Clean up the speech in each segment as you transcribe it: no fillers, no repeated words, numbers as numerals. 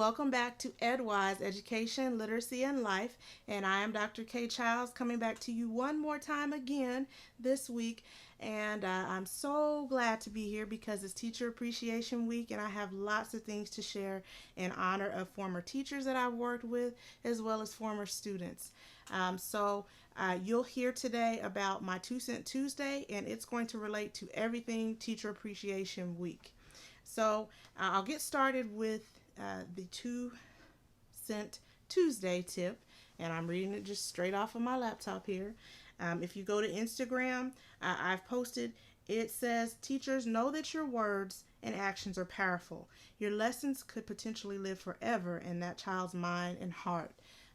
welcome back to EdWise Education, Literacy, and Life. And I am Dr. K. Childs coming back to you one more time again this week. And I'm so glad to be here because it's Teacher Appreciation Week, and I have lots of things to share in honor of former teachers that I've worked with, as well as former students. You'll hear today about my 2 Cent Tuesday, and it's going to relate to everything Teacher Appreciation Week. I'll get started with the 2 Cent Tuesday tip, and I'm reading it just straight off of my laptop here. If you go to Instagram, I've posted, it says, teachers, know that your words and actions are powerful. Your lessons could potentially live forever in that child's mind and heart.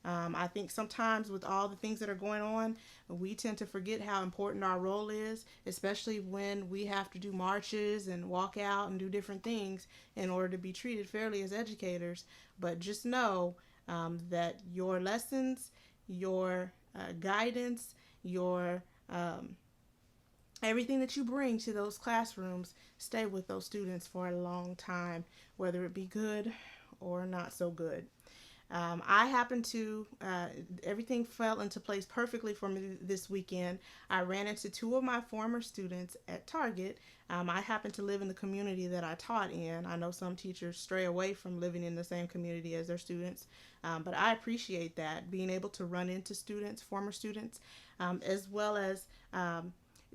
I think sometimes with all the things that are going on, we tend to forget how important our role is, especially when we have to do marches and walk out and do different things in order to be treated fairly as educators. But just know that your lessons, your guidance, your everything that you bring to those classrooms stay with those students for a long time, whether it be good or not so good. I happened to, everything fell into place perfectly for me this weekend. I ran into two of my former students at Target. I happen to live in the community that I taught in. I know some teachers stray away from living in the same community as their students, but I appreciate that, being able to run into students, former students, as well as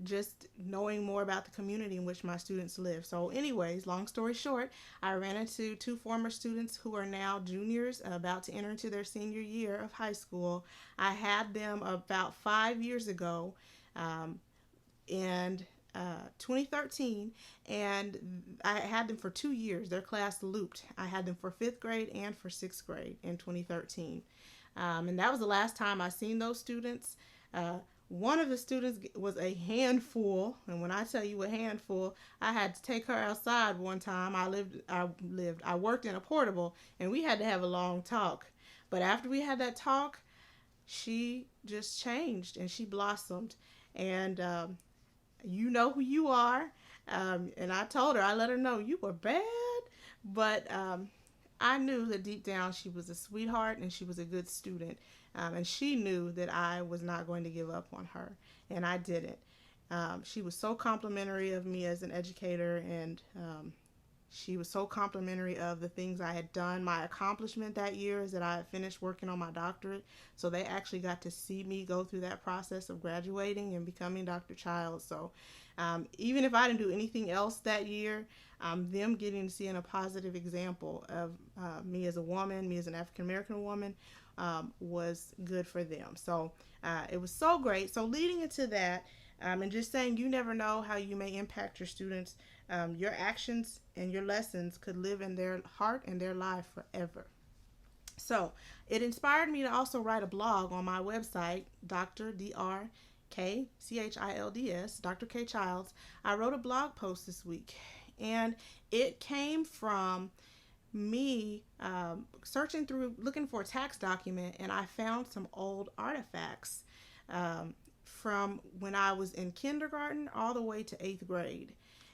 just knowing more about the community in which my students live. So anyways, long story short, I ran into two former students who are now juniors about to enter into their senior year of high school. I had them about 5 years ago in 2013, and I had them for 2 years. Their class looped. I had them for 5th grade and for 6th grade in 2013. And that was the last time I seen those students. One of the students was a handful, and when I tell you a handful, I had to take her outside one time. I worked in a portable, and we had to have a long talk. But after we had that talk, she just changed and she blossomed. And you know who you are. And I let her know you were bad, but I knew that deep down she was a sweetheart and she was a good student. And she knew that I was not going to give up on her, and I didn't. She was so complimentary of me as an educator, and she was so complimentary of the things I had done. My accomplishment that year is that I had finished working on my doctorate, so they actually got to see me go through that process of graduating and becoming Dr. Childs. So even if I didn't do anything else that year, them getting to see a positive example of me as a woman, me as an African American woman, was good for them. So it was so great. So leading into that, and just saying, you never know how you may impact your students. Your actions and your lessons could live in their heart and their life forever. So it inspired me to also write a blog on my website, Dr. Dr. K Childs. I wrote a blog post this week, and it came from me searching through, looking for a tax document, and I found some old artifacts from when I was in kindergarten all the way to 8th grade.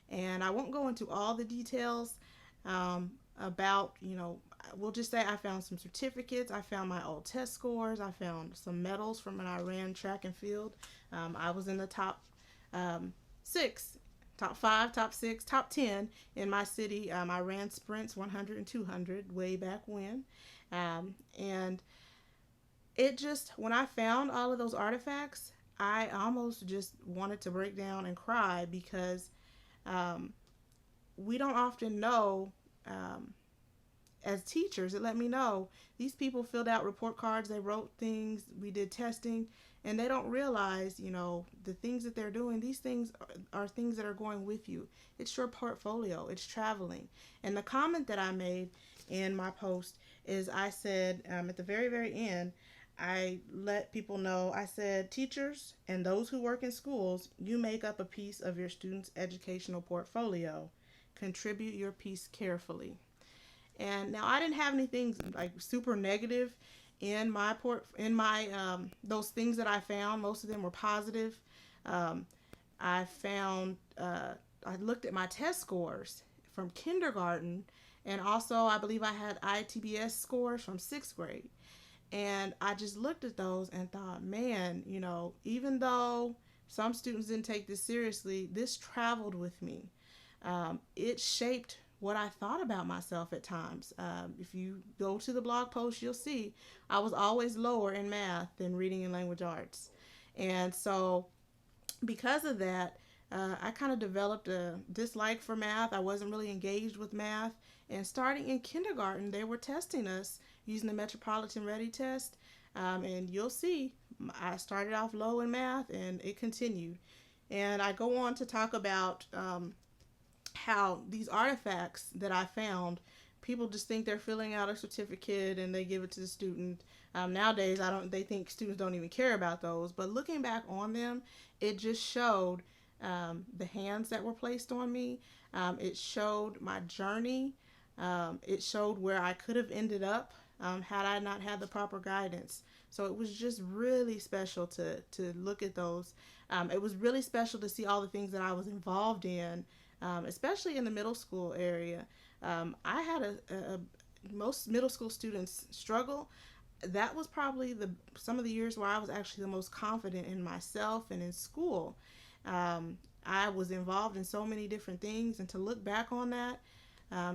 And I won't go into all the details about, we'll just say I found some certificates, I found my old test scores, I found some medals from when I ran track and field. I was in the top 6, top 5, top 6, top 10 in my city. I ran sprints 100 and 200 way back when. And it just, when I found all of those artifacts, I almost just wanted to break down and cry because we don't often know, as teachers, it let me know these people filled out report cards, they wrote things, we did testing, and they don't realize, the things that they're doing. These things are things that are going with you. It's your portfolio. It's traveling. And the comment that I made in my post is I said, at the very, very end, I let people know, I said, teachers and those who work in schools, you make up a piece of your students' educational portfolio. Contribute your piece carefully. And now I didn't have anything like super negative in my those things that I found. Most of them were positive. I found I looked at my test scores from kindergarten And also, I believe I had ITBS scores from sixth grade. And I just looked at those and thought, man, even though some students didn't take this seriously, this traveled with me. It shaped what I thought about myself at times. If you go to the blog post, you'll see I was always lower in math than reading and language arts. And so, because of that, I kind of developed a dislike for math. I wasn't really engaged with math. And starting in kindergarten, they were testing us using the Metropolitan Ready Test. And you'll see, I started off low in math and it continued. And I go on to talk about how these artifacts that I found, people just think they're filling out a certificate and they give it to the student. Nowadays, they think students don't even care about those. But looking back on them, it just showed the hands that were placed on me. It showed my journey. It showed where I could have ended up had I not had the proper guidance. So it was just really special to look at those. It was really special to see all the things that I was involved in, especially in the middle school area. I had most middle school students struggle. That was probably some of the years where I was actually the most confident in myself and in school. I was involved in so many different things, and to look back on that,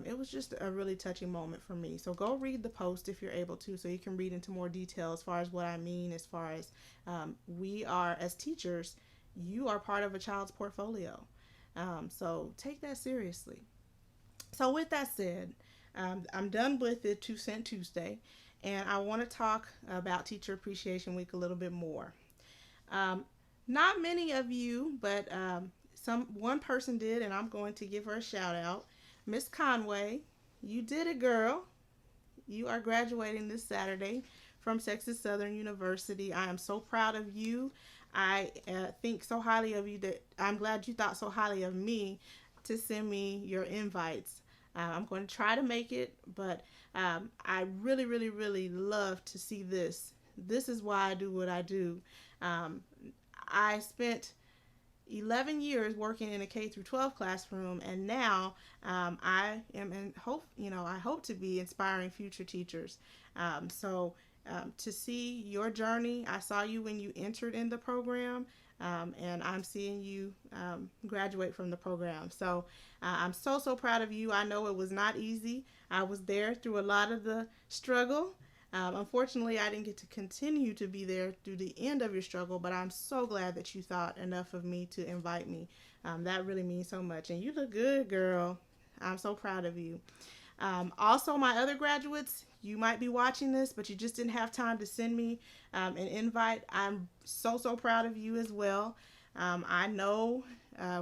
it was just a really touching moment for me. So go read the post if you're able to, so you can read into more detail as far as what I mean, as far as we are, as teachers, you are part of a child's portfolio. So take that seriously. So with that said, I'm done with the 2 Cent Tuesday, and I want to talk about Teacher Appreciation Week a little bit more. Not many of you, but one person did, and I'm going to give her a shout out. Miss Conway, you did it, girl. You are graduating this Saturday from Texas Southern University. I am so proud of you. I think so highly of you that I'm glad you thought so highly of me to send me your invites. I'm going to try to make it, but I really, really, really love to see this. This is why I do what I do. I spent 11 years working in a K through 12 classroom, and now I am I hope to be inspiring future teachers. To see your journey, I saw you when you entered in the program, and I'm seeing you graduate from the program. So I'm so proud of you. I know it was not easy. I was there through a lot of the struggle. Unfortunately, I didn't get to continue to be there through the end of your struggle, but I'm so glad that you thought enough of me to invite me. That really means so much. And you look good, girl. I'm so proud of you. Also, my other graduates, you might be watching this, but you just didn't have time to send me an invite. I'm so proud of you as well. I know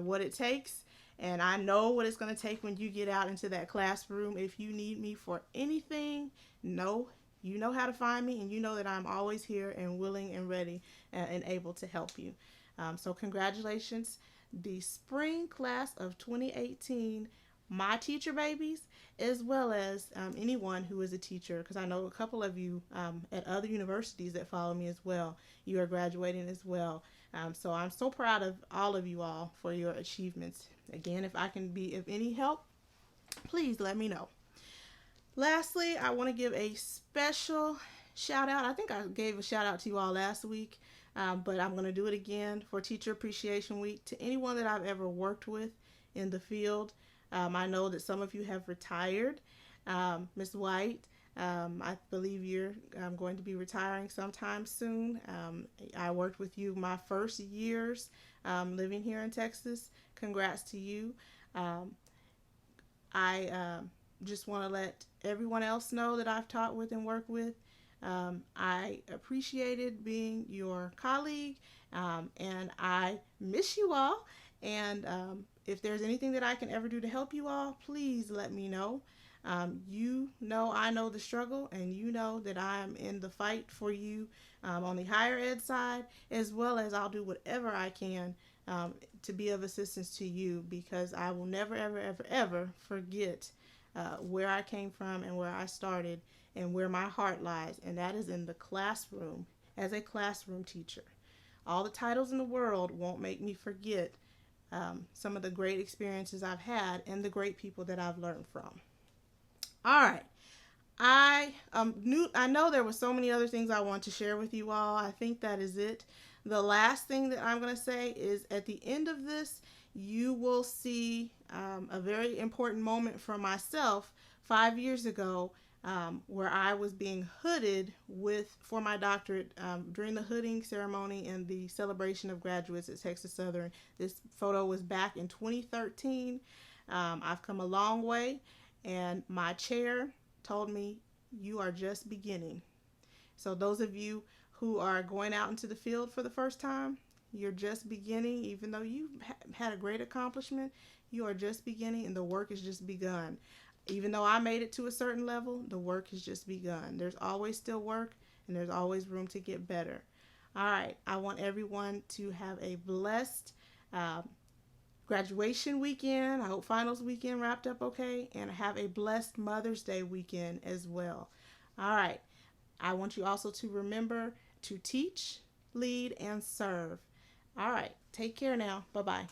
what it takes, and I know what it's going to take when you get out into that classroom. If you need me for anything, you know how to find me, and you know that I'm always here and willing and ready and able to help you. So congratulations. The spring class of 2018, my teacher babies, as well as anyone who is a teacher, because I know a couple of you at other universities that follow me as well. You are graduating as well. So I'm so proud of all of you all for your achievements. Again, if I can be of any help, please let me know. Lastly, I want to give a special shout out. I think I gave a shout out to you all last week, but I'm going to do it again for Teacher Appreciation Week to anyone that I've ever worked with in the field. I know that some of you have retired. Ms. White, I believe you're going to be retiring sometime soon. I worked with you my first years living here in Texas. Congrats to you. I just want to let everyone else know that I've taught with and worked with. I appreciated being your colleague, and I miss you all. And if there's anything that I can ever do to help you all, please let me know. You know I know the struggle, and you know that I am in the fight for you on the higher ed side, as well as I'll do whatever I can to be of assistance to you, because I will never, ever forget where I came from and where I started and where my heart lies, and that is in the classroom as a classroom teacher. All the titles in the world won't make me forget some of the great experiences I've had and the great people that I've learned from. All right. I know there were so many other things I want to share with you all. I think that is it. The last thing that I'm going to say is at the end of this, you will see a very important moment for myself 5 years ago, where I was being hooded for my doctorate during the hooding ceremony and the celebration of graduates at Texas Southern. This photo was back in 2013. I've come a long way, and my chair told me, you are just beginning. So those of you who are going out into the field for the first time, you're just beginning. Even though you had a great accomplishment, you are just beginning, and the work has just begun. Even though I made it to a certain level, the work has just begun. There's always still work, and there's always room to get better. All right, I want everyone to have a blessed graduation weekend. I hope finals weekend wrapped up okay, and have a blessed Mother's Day weekend as well. All right. I want you also to remember to teach, lead, and serve. All right. Take care now. Bye bye.